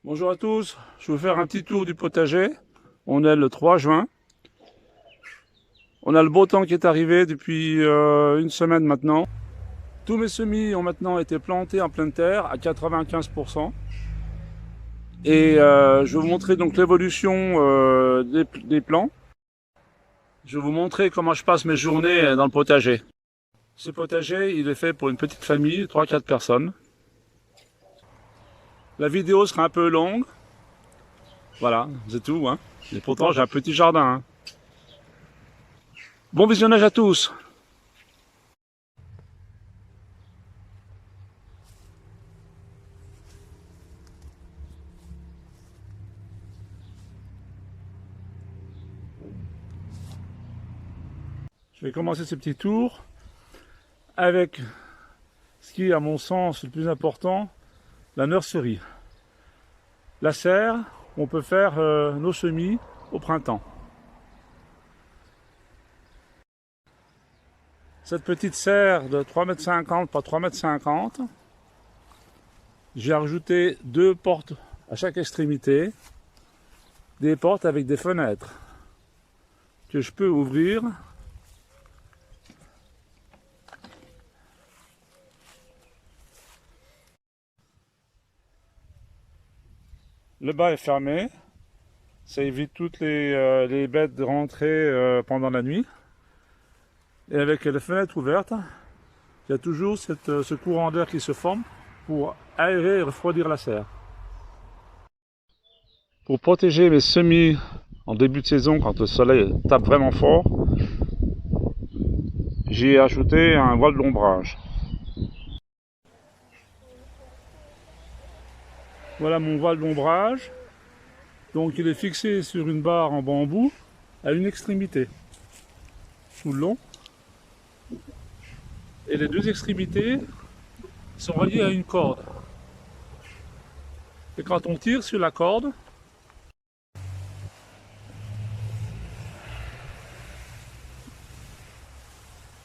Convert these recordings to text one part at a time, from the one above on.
Bonjour à tous, je vais vous faire un petit tour du potager. On est le 3 juin. On a le beau temps qui est arrivé depuis une semaine maintenant. Tous mes semis ont maintenant été plantés en pleine terre à 95%. Et je vais vous montrer donc l'évolution des plants. Je vais vous montrer comment je passe mes journées dans le potager. Ce potager, il est fait pour une petite famille, 3-4 personnes. La vidéo sera un peu longue. Voilà, c'est tout. Hein. Et pourtant, j'ai un petit jardin. Hein. Bon visionnage à tous. Je vais commencer ce petit tour avec ce qui est à mon sens le plus important, la nurserie. La serre, on peut faire nos semis au printemps. Cette petite serre de 3,50 m par 3,50 m, j'ai rajouté 2 portes à chaque extrémité, des portes avec des fenêtres que je peux ouvrir. Le bas est fermé, ça évite toutes les bêtes de rentrer pendant la nuit. Et avec les fenêtres ouvertes, il y a toujours ce courant d'air qui se forme pour aérer et refroidir la serre. Pour protéger mes semis en début de saison, quand le soleil tape vraiment fort, j'ai ajouté un voile d'ombrage. Voilà mon voile d'ombrage. Donc il est fixé sur une barre en bambou à une extrémité, tout le long. Et les deux extrémités sont reliées à une corde. Et quand on tire sur la corde,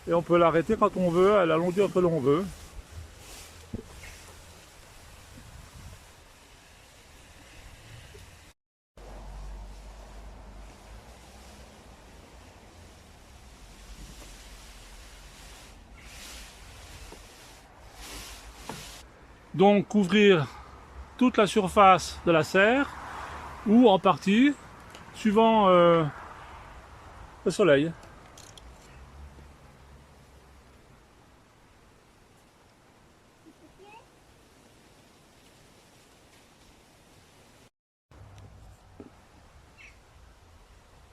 et on peut l'arrêter quand on veut, à la longueur que l'on veut. Donc couvrir toute la surface de la serre, ou en partie, suivant le soleil.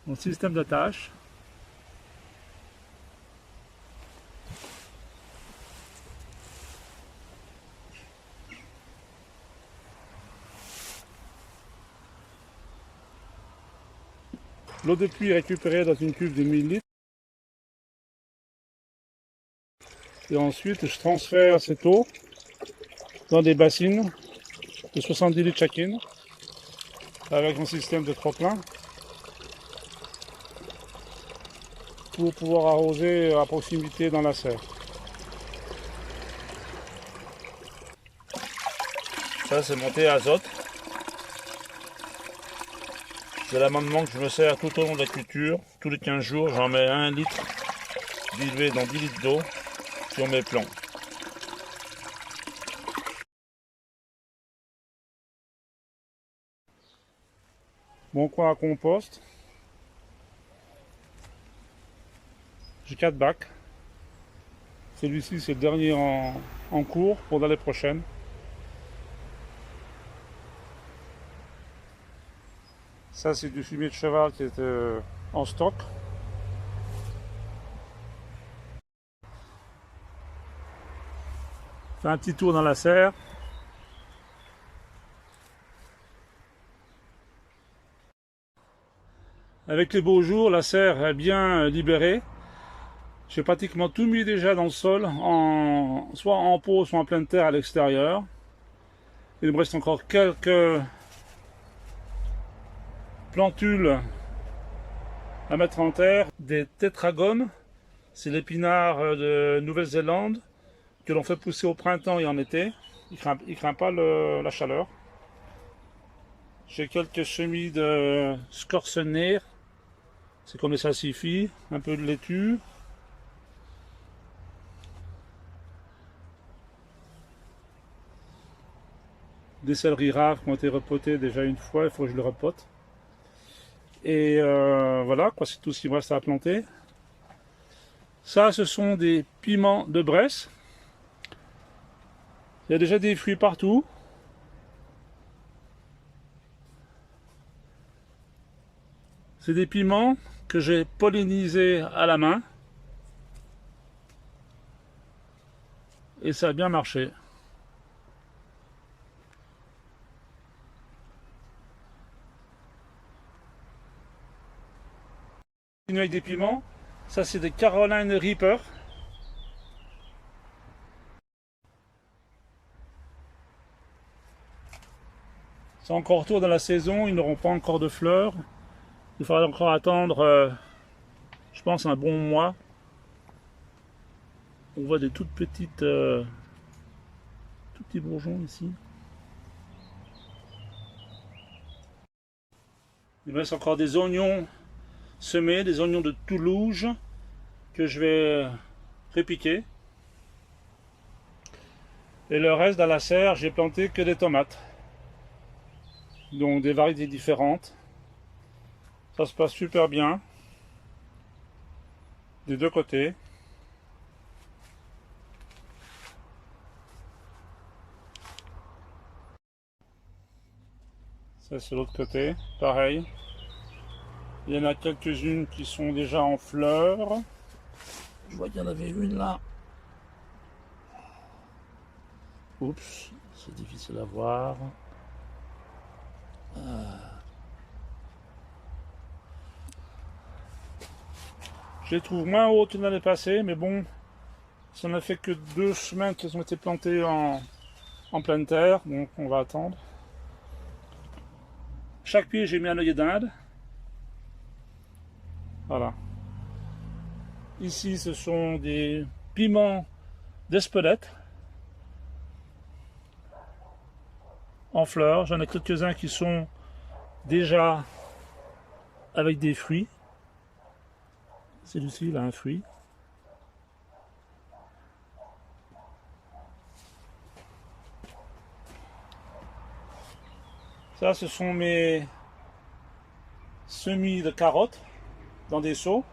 Mon système d'attache. L'eau de pluie est récupérée dans une cuve de 1000 litres. Et ensuite, je transfère cette eau dans des bassines de 70 litres chacune, avec un système de trop-plein, pour pouvoir arroser à proximité dans la serre. Ça, c'est mon thé azote. C'est l'amendement que je me sers tout au long de la culture. Tous les 15 jours, j'en mets 1 litre dilué dans 10 litres d'eau sur mes plants. Mon coin à compost. J'ai 4 bacs. Celui-ci, c'est le dernier en cours pour l'année prochaine. Ça, c'est du fumier de cheval qui est en stock. Fais un petit tour dans la serre. Avec les beaux jours, la serre est bien libérée. J'ai pratiquement tout mis déjà dans le sol, soit en pot, soit en pleine terre à l'extérieur. Il me reste encore quelques plantules à mettre en terre. Des tétragones, c'est l'épinard de Nouvelle-Zélande que l'on fait pousser au printemps et en été. Il craint pas la chaleur. J'ai quelques semis de scorsonnière, c'est comme les salsifis, un peu de laitue. Des céleris rares qui ont été repotés déjà une fois, il faut que je le repote. Et voilà, quoi, c'est tout ce qu'il me reste à planter. Ça, ce sont des piments de Bresse. Il y a déjà des fruits partout. C'est des piments que j'ai pollinisés à la main. Et ça a bien marché. Avec des piments. Ça, c'est des Carolina Reaper. C'est encore tôt dans la saison, ils n'auront pas encore de fleurs. Il faudra encore attendre, je pense, un bon mois. On voit des toutes petites, tout petits bourgeons ici. Il me reste encore des oignons semés, des oignons de Toulouse que je vais répiquer. Et le reste dans la serre, j'ai planté que des tomates. Donc des variétés différentes. Ça se passe super bien. Des deux côtés. Ça c'est l'autre côté. Pareil. Il y en a quelques-unes qui sont déjà en fleurs. Je vois qu'il y en avait une là. Oups, c'est difficile à voir. Je les trouve moins hautes que l'année passée, mais bon, ça n'a fait que 2 semaines qu'elles ont été plantées en pleine terre, donc on va attendre. Chaque pied, j'ai mis un œillet d'Inde. Voilà. Ici, ce sont des piments d'Espelette en fleurs. J'en ai quelques-uns qui sont déjà avec des fruits. Celui-ci, il a un fruit. Ça, ce sont mes semis de carottes dans des seaux.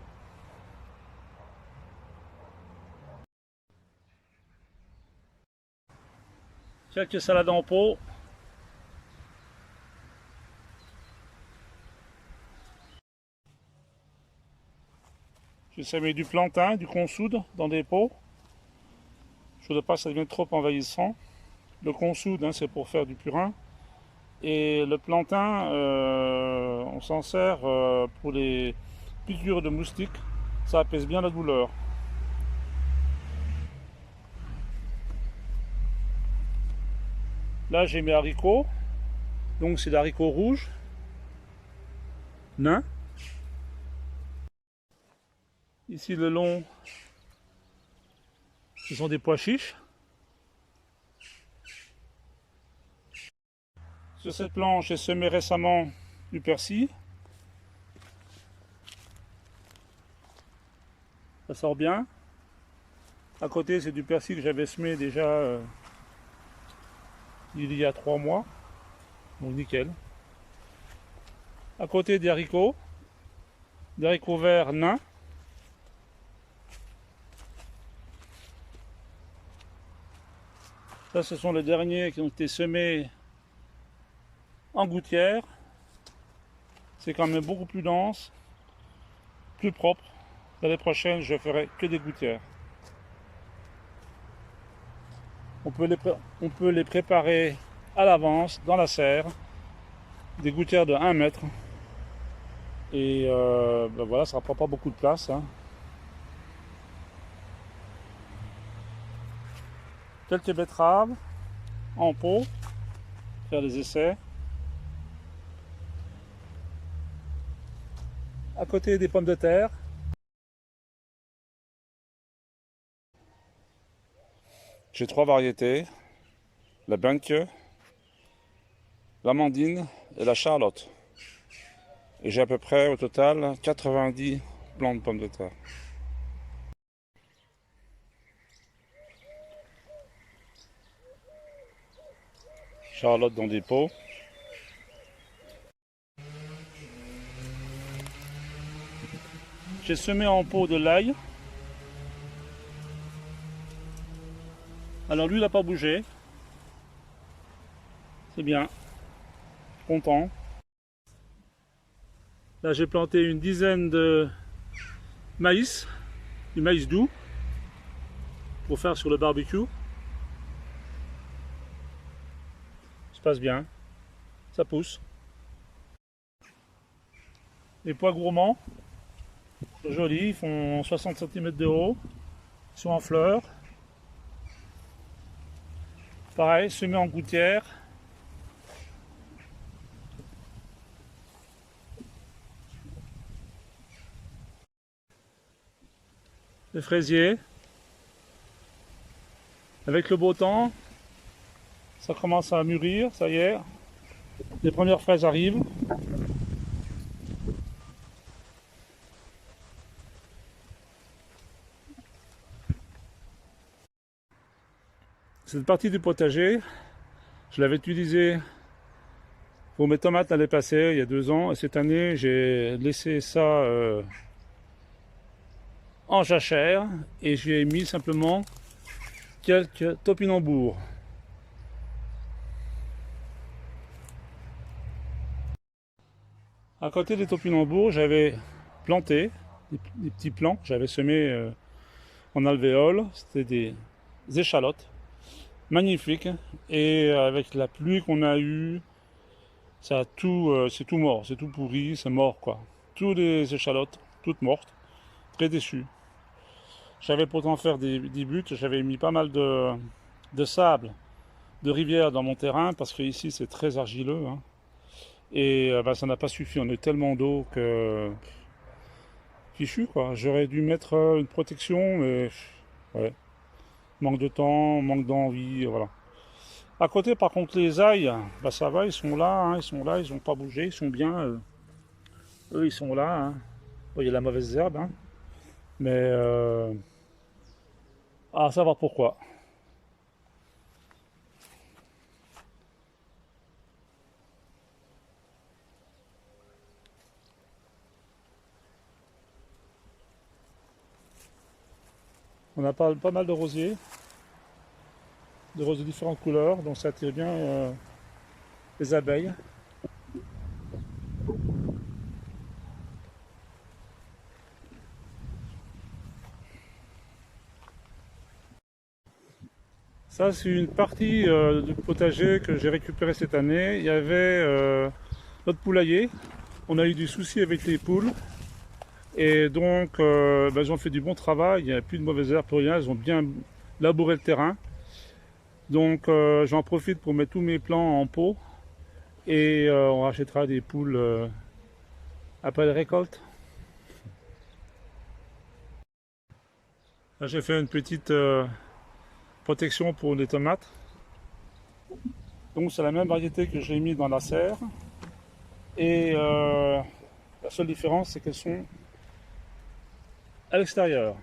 Quelques salades en pot. J'ai semé du plantain, du consoude dans des pots. Je ne voudrais pas que ça devienne trop envahissant. Le consoude, hein, c'est pour faire du purin. Et le plantain, on s'en sert pour les piqûres de moustiques. Ça apaise bien la douleur. Là, j'ai mes haricots. Donc, c'est des haricots rouges, nains. Ici, le long, ce sont des pois chiches. Sur cette planche, j'ai semé récemment du persil. Ça sort bien. À côté, c'est du persil que j'avais semé déjà il y a 3 mois. Donc nickel. À côté des haricots verts nains. Ça, ce sont les derniers qui ont été semés en gouttière. C'est quand même beaucoup plus dense, plus propre. L'année prochaine, je ferai que des gouttières. On peut les préparer à l'avance dans la serre, des gouttières de 1 mètre. Et ben voilà, ça ne prend pas beaucoup de place, hein. Quelques betteraves en pot, faire des essais. À côté des pommes de terre. J'ai 3 variétés, la Banque, l'amandine et la Charlotte. Et j'ai à peu près au total 90 plants de pommes de terre. Charlotte dans des pots. J'ai semé en pot de l'ail. Alors lui il n'a pas bougé. C'est bien. Content. Là j'ai planté une dizaine de maïs. Du maïs doux. Pour faire sur le barbecue. Ça se passe bien. Ça pousse. Les pois gourmands. Jolis, ils font 60 cm de haut. Ils sont en fleurs. Pareil, semés en gouttière. Les fraisiers. Avec le beau temps, ça commence à mûrir, ça y est. Les premières fraises arrivent. Cette partie du potager, je l'avais utilisée pour mes tomates l'année passée, il y a 2 ans. Et cette année, j'ai laissé ça en jachère et j'ai mis simplement quelques topinambours. À côté des topinambours, j'avais planté des petits plants que j'avais semés en alvéole. C'était des échalotes magnifiques. Et avec la pluie qu'on a eue, ça a tout, c'est tout mort, c'est tout pourri, c'est mort quoi. Tous les échalotes, toutes mortes, très déçu. J'avais pourtant fait des buts, j'avais mis pas mal de sable, de rivière dans mon terrain parce que ici c'est très argileux. Hein. Et ça n'a pas suffi, on a eu tellement d'eau que fichu quoi. J'aurais dû mettre une protection, mais ouais. Manque de temps, manque d'envie, voilà. À côté par contre les ails, ça va, ils sont là, hein, ils sont là, ils n'ont pas bougé, ils sont bien. Eux ils sont là. Hein. Bon, il y a la mauvaise herbe, hein, mais à savoir pourquoi. On a pas mal de rosiers de différentes couleurs, donc ça attire bien les abeilles. Ça c'est une partie du potager que j'ai récupéré cette année. Il y avait notre poulailler. On a eu du souci avec les poules. Et donc ils ont fait du bon travail. Il n'y a plus de mauvaises herbes pour rien. Ils ont bien labouré le terrain. Donc j'en profite pour mettre tous mes plants en pot. Et on rachètera des poules après la récolte. Là j'ai fait une petite protection pour les tomates. Donc c'est la même variété que j'ai mis dans la serre. Et la seule différence c'est qu'elles sont à l'extérieur.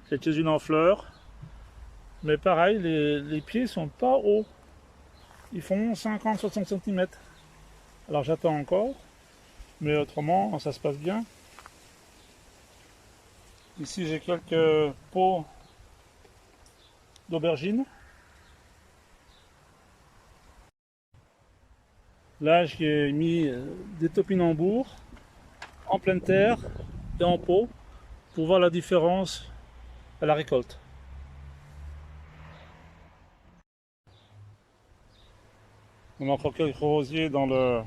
C'est une en fleurs. Mais pareil, les pieds sont pas hauts. Ils font 50-60 cm. Alors j'attends encore. Mais autrement, ça se passe bien. Ici j'ai quelques pots d'aubergines. Là j'ai mis des topinambours en pleine terre et en pot pour voir la différence à la récolte. On a encore quelques rosiers dans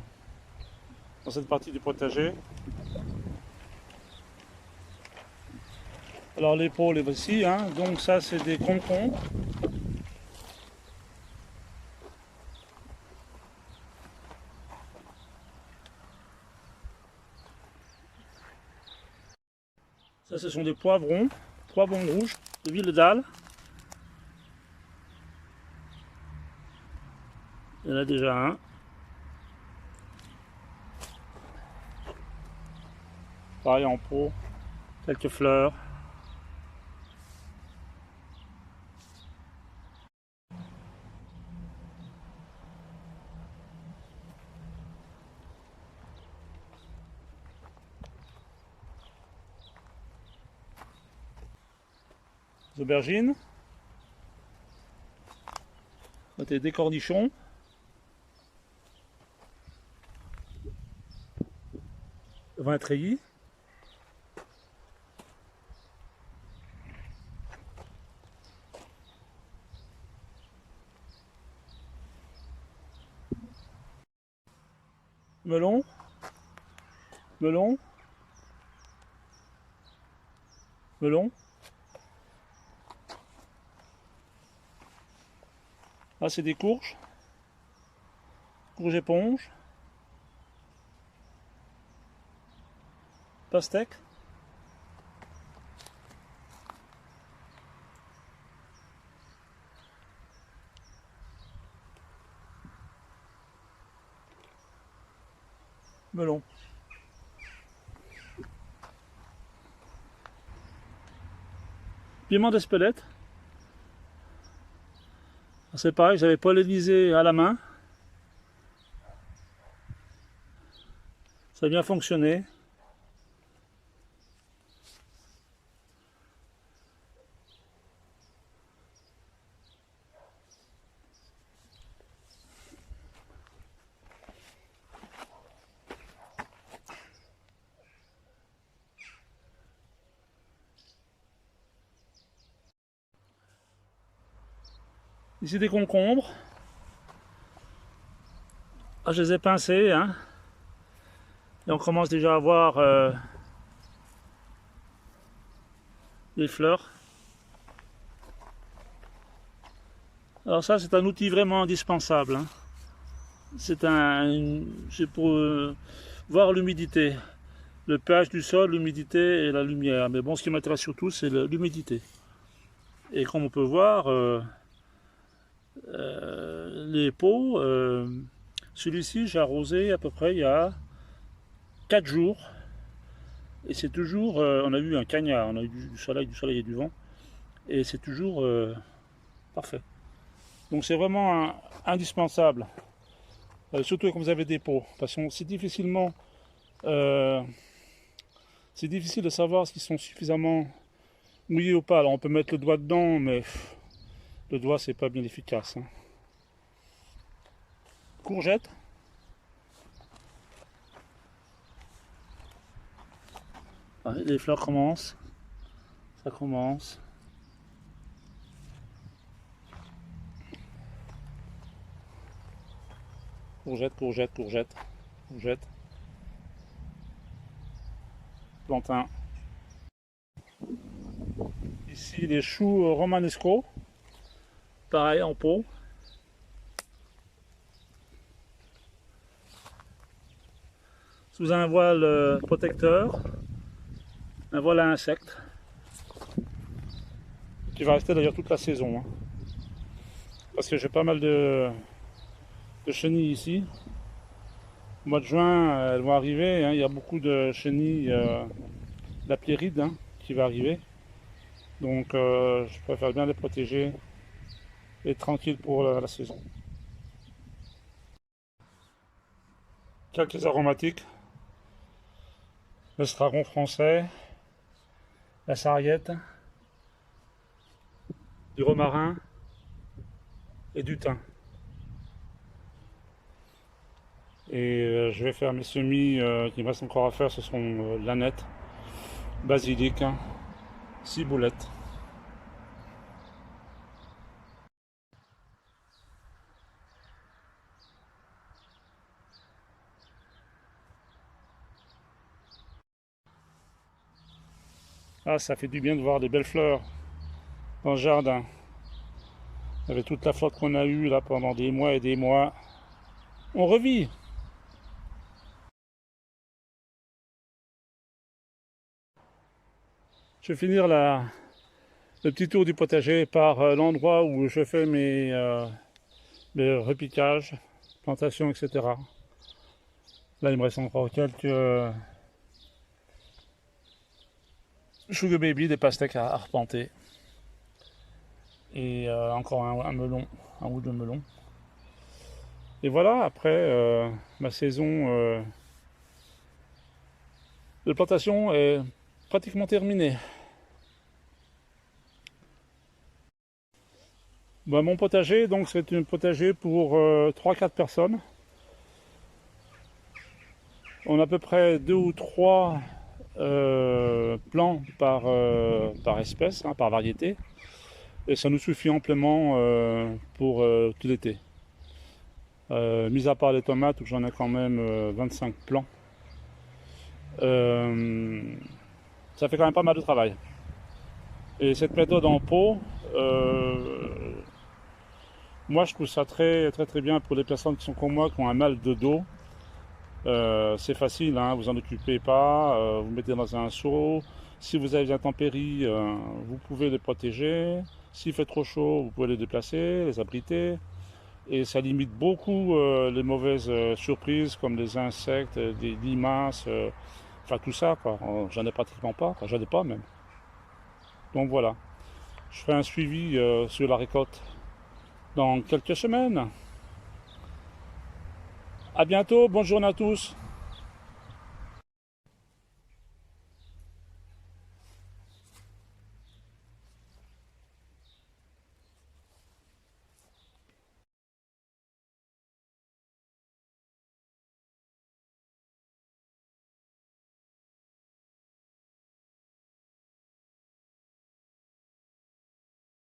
cette partie du potager. Alors les pots les voici, hein. Donc ça c'est des concombres. Ça ce sont des poivrons rouges de Ville d'Al. Il y en a déjà un. Pareil en pot. Quelques fleurs. Des aubergines. Des cornichons. Vin treillis. Melon. Melon. Melon. Là, c'est des courges. Courges éponges. Pastèque. Melon. Piment d'Espelette. C'est pareil, j'avais pollinisé à la main. Ça a bien fonctionné. Ici des concombres. Ah, je les ai pincés, hein. Et on commence déjà à voir les fleurs. Alors ça, c'est un outil vraiment indispensable, hein. C'est pour voir l'humidité, le pH du sol, l'humidité et la lumière. Mais bon, ce qui m'intéresse surtout, c'est l'humidité. Et comme on peut voir, les pots, celui-ci, j'ai arrosé à peu près il y a 4 jours. Et c'est toujours, on a eu un cagnard, on a eu du soleil et du vent. Et c'est toujours parfait. Donc c'est vraiment indispensable. Surtout quand vous avez des pots. Parce que c'est difficile de savoir s'ils sont suffisamment mouillés ou pas. Alors on peut mettre le doigt dedans, mais le doigt c'est pas bien efficace, hein. Courgettes. Ah, les fleurs commencent. Ça commence. Courgettes, courgettes, courgettes, courgettes. Plantain. Ici les choux romanesco. Pareil en pot. Sous un voile protecteur. Un voile à insectes. Qui va rester d'ailleurs toute la saison, hein. Parce que j'ai pas mal de chenilles ici. Au mois de juin, elles vont arriver, hein. Il y a beaucoup de chenilles d'aptéride, hein, qui va arriver. Donc je préfère bien les protéger et être tranquille pour la saison. Quelques aromatiques. Le stragon français, la sarriette, du romarin et du thym. Et je vais faire mes semis qui me reste encore à faire, ce sont l'ânette, basilic, hein, ciboulette. Ah, ça fait du bien de voir des belles fleurs dans le jardin. Avec toute la flotte qu'on a eue là pendant des mois et des mois. On revit. Je vais finir le petit tour du potager par l'endroit où je fais mes repiquages. plantation, etc. Là, il me reste encore quelques sugar baby, des pastèques à arpenter. Et encore un melon, un ou deux melons. Et voilà, après, ma saison de plantation est pratiquement terminée. Bah, mon potager, donc c'est un potager pour 3-4 personnes. On a à peu près 2 ou 3 plants par espèce, hein, par variété. Et ça nous suffit amplement pour tout l'été. Mis à part les tomates, où j'en ai quand même 25 plants. Ça fait quand même pas mal de travail. Et cette méthode en pot, moi je trouve ça très bien pour les personnes qui sont comme moi, qui ont un mal de dos. C'est facile, hein, vous en occupez pas, vous mettez dans un seau. Si vous avez des intempéries, vous pouvez les protéger. S'il fait trop chaud, vous pouvez les déplacer, les abriter. Et ça limite beaucoup les mauvaises surprises comme les insectes, des limaces, enfin tout ça, quoi. J'en ai pratiquement pas, enfin, j'en ai pas même. Donc voilà, je ferai un suivi sur la récolte dans quelques semaines. À bientôt, bonne journée à tous.